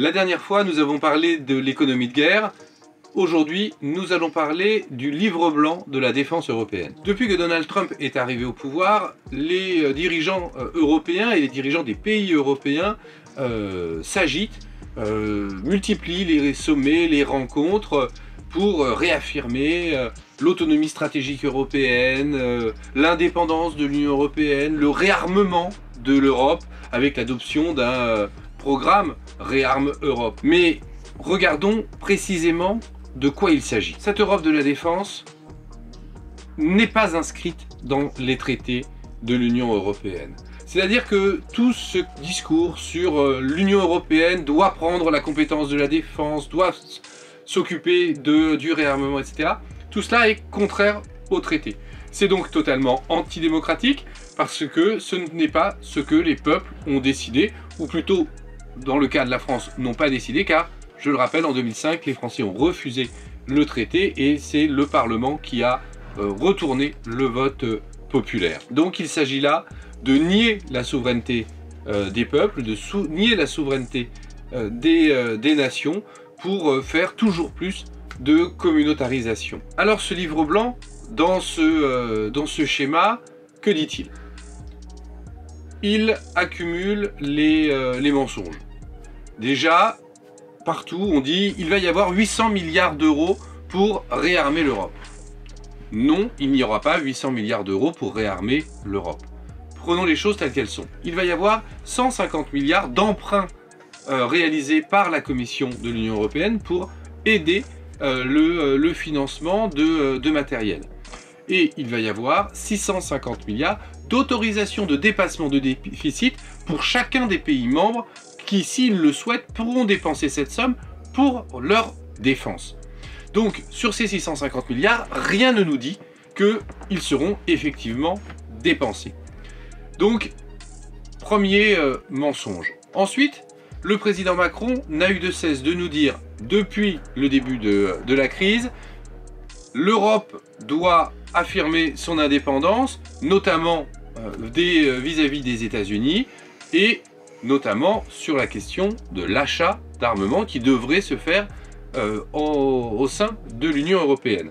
La dernière fois, nous avons parlé de l'économie de guerre. Aujourd'hui, nous allons parler du livre blanc de la défense européenne. Depuis que Donald Trump est arrivé au pouvoir, les dirigeants européens et les dirigeants des pays européens s'agitent, multiplient les sommets, les rencontres pour réaffirmer l'autonomie stratégique européenne, l'indépendance de l'Union européenne, le réarmement de l'Europe avec l'adoption d'un programme Réarme Europe. Mais regardons précisément de quoi il s'agit. Cette Europe de la défense n'est pas inscrite dans les traités de l'Union européenne. C'est-à-dire que tout ce discours sur l'Union européenne doit prendre la compétence de la défense, doit s'occuper du réarmement, etc. Tout cela est contraire au traité. C'est donc totalement antidémocratique parce que ce n'est pas ce que les peuples ont décidé, ou plutôt, dans le cas de la France, n'ont pas décidé, car, je le rappelle, en 2005, les Français ont refusé le traité et c'est le Parlement qui a retourné le vote populaire. Donc il s'agit là de nier la souveraineté des peuples, de nier la souveraineté des nations pour faire toujours plus de communautarisation. Alors ce livre blanc, dans ce schéma, que dit-il? Il accumule les mensonges. Déjà, partout, on dit il va y avoir 800 milliards d'euros pour réarmer l'Europe. Non, il n'y aura pas 800 milliards d'euros pour réarmer l'Europe. Prenons les choses telles qu'elles sont. Il va y avoir 150 milliards d'emprunts réalisés par la Commission de l'Union européenne pour aider le financement de matériel. Et il va y avoir 650 milliards d'autorisation de dépassement de déficit pour chacun des pays membres qui, s'ils le souhaitent, pourront dépenser cette somme pour leur défense. Donc, sur ces 650 milliards, rien ne nous dit qu'ils seront effectivement dépensés. Donc, premier mensonge. Ensuite, le président Macron n'a eu de cesse de nous dire, depuis le début de la crise, l'Europe doit affirmer son indépendance, notamment vis-à-vis des États-Unis, et notamment sur la question de l'achat d'armement qui devrait se faire au sein de l'Union européenne.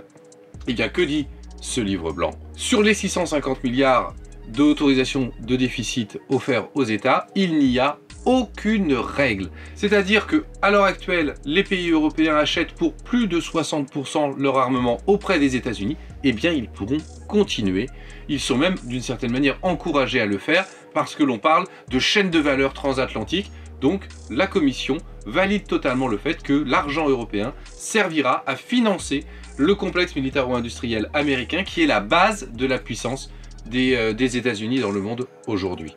Et bien, que dit ce livre blanc? Sur les 650 milliards d'autorisation de déficit offerts aux États, il n'y a aucune règle. C'est-à-dire que à l'heure actuelle, les pays européens achètent pour plus de 60% leur armement auprès des États-Unis, eh bien ils pourront continuer. Ils sont même d'une certaine manière encouragés à le faire parce que l'on parle de chaîne de valeur transatlantique. Donc la Commission valide totalement le fait que l'argent européen servira à financer le complexe militaro-industriel américain qui est la base de la puissance des États-Unis dans le monde aujourd'hui.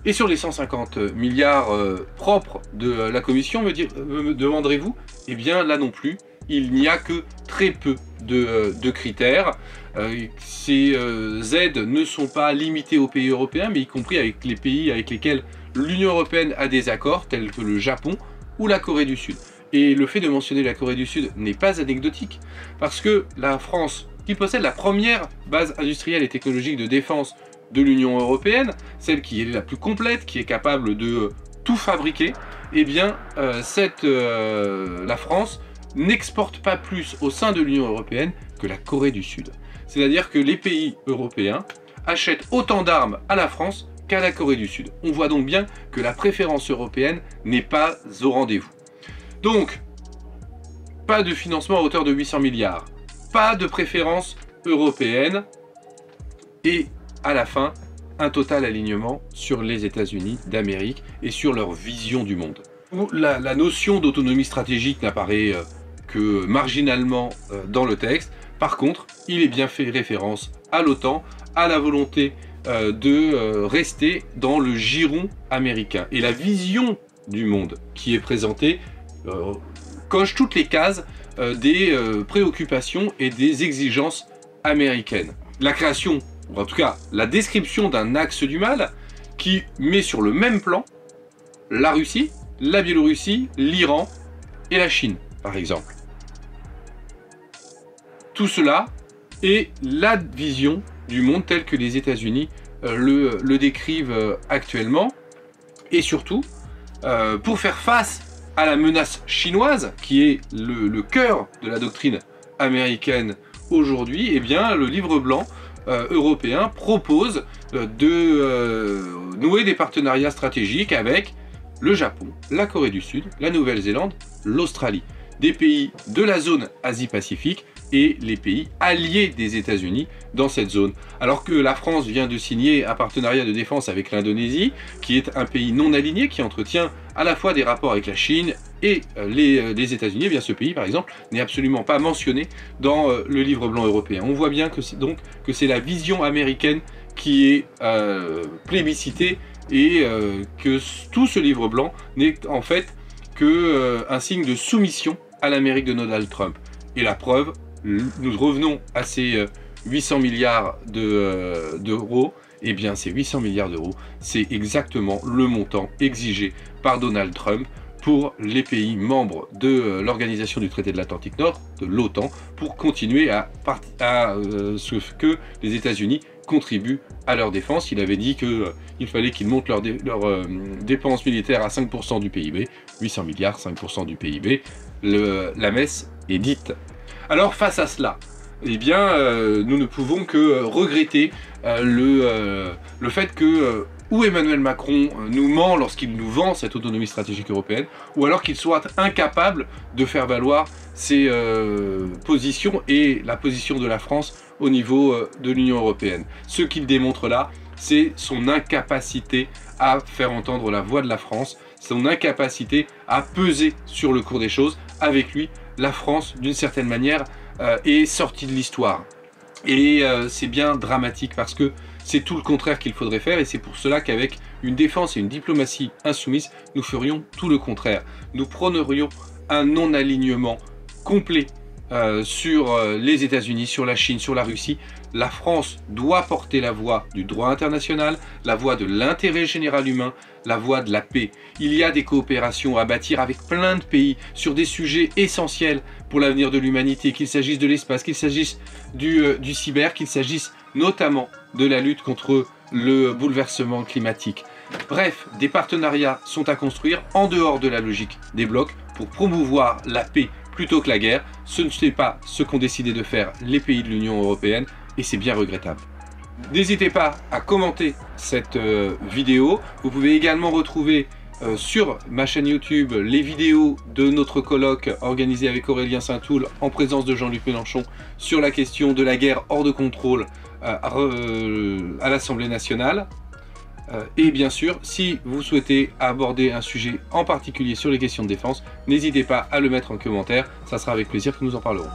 Et sur les 150 milliards propres de la Commission, me demanderez-vous, eh bien là non plus, il n'y a que très peu de critères. Ces aides ne sont pas limitées aux pays européens, mais y compris avec les pays avec lesquels l'Union européenne a des accords, tels que le Japon ou la Corée du Sud. Et le fait de mentionner la Corée du Sud n'est pas anecdotique, parce que la France, qui possède la première base industrielle et technologique de défense de l'Union européenne, celle qui est la plus complète, qui est capable de tout fabriquer, eh bien la France n'exporte pas plus au sein de l'Union européenne que la Corée du Sud. C'est-à-dire que les pays européens achètent autant d'armes à la France qu'à la Corée du Sud. On voit donc bien que la préférence européenne n'est pas au rendez-vous. Donc, pas de financement à hauteur de 800 milliards, pas de préférence européenne et à la fin, un total alignement sur les États-Unis d'Amérique et sur leur vision du monde. La notion d'autonomie stratégique n'apparaît que marginalement dans le texte. Par contre, il est bien fait référence à l'OTAN, à la volonté de rester dans le giron américain. Et la vision du monde qui est présentée coche toutes les cases des préoccupations et des exigences américaines. La création, ou en tout cas la description d'un axe du mal qui met sur le même plan la Russie, la Biélorussie, l'Iran et la Chine, par exemple. Tout cela est la vision du monde tel que les États-Unis le décrivent actuellement. Et surtout, pour faire face à la menace chinoise, qui est le cœur de la doctrine américaine aujourd'hui, eh bien le livre blanc européen propose de nouer des partenariats stratégiques avec le Japon, la Corée du Sud, la Nouvelle-Zélande, l'Australie, des pays de la zone Asie-Pacifique et les pays alliés des États-Unis dans cette zone. Alors que la France vient de signer un partenariat de défense avec l'Indonésie, qui est un pays non aligné, qui entretient à la fois des rapports avec la Chine et les États-Unis, eh bien ce pays par exemple n'est absolument pas mentionné dans le livre blanc européen. On voit bien que c'est la vision américaine qui est plébiscitée et que tout ce livre blanc n'est en fait qu'un signe de soumission à l'Amérique de Donald Trump. Et la preuve, nous revenons à ces 800 milliards d'euros, et bien ces 800 milliards d'euros, c'est exactement le montant exigé par Donald Trump pour les pays membres de l'Organisation du Traité de l'Atlantique Nord, de l'OTAN, pour continuer à ce que les États-Unis contribuent à leur défense. Il avait dit qu'il fallait qu'ils montent leurs dépenses militaires à 5% du PIB, 800 milliards, 5% du PIB, la messe est dite. Alors face à cela, eh bien, nous ne pouvons que regretter le fait que ou Emmanuel Macron nous ment lorsqu'il nous vend cette autonomie stratégique européenne, ou alors qu'il soit incapable de faire valoir ses positions et la position de la France au niveau de l'Union européenne. Ce qu'il démontre là, c'est son incapacité à faire entendre la voix de la France, son incapacité à peser sur le cours des choses. Avec lui, la France, d'une certaine manière, est sortie de l'histoire. Et c'est bien dramatique parce que c'est tout le contraire qu'il faudrait faire, et c'est pour cela qu'avec une défense et une diplomatie insoumise, nous ferions tout le contraire. Nous prônerions un non-alignement complet sur les États-Unis, sur la Chine, sur la Russie. La France doit porter la voix du droit international, la voix de l'intérêt général humain, la voix de la paix. Il y a des coopérations à bâtir avec plein de pays sur des sujets essentiels pour l'avenir de l'humanité, qu'il s'agisse de l'espace, qu'il s'agisse du cyber, qu'il s'agisse notamment de la lutte contre le bouleversement climatique. Bref, des partenariats sont à construire en dehors de la logique des blocs pour promouvoir la paix plutôt que la guerre. Ce n'est pas ce qu'ont décidé de faire les pays de l'Union européenne et c'est bien regrettable. N'hésitez pas à commenter cette vidéo. Vous pouvez également retrouver sur ma chaîne YouTube les vidéos de notre colloque organisé avec Aurélien Saint-Toul en présence de Jean-Luc Mélenchon sur la question de la guerre hors de contrôle à l'Assemblée nationale. Et bien sûr, si vous souhaitez aborder un sujet en particulier sur les questions de défense, n'hésitez pas à le mettre en commentaire, ça sera avec plaisir que nous en parlerons.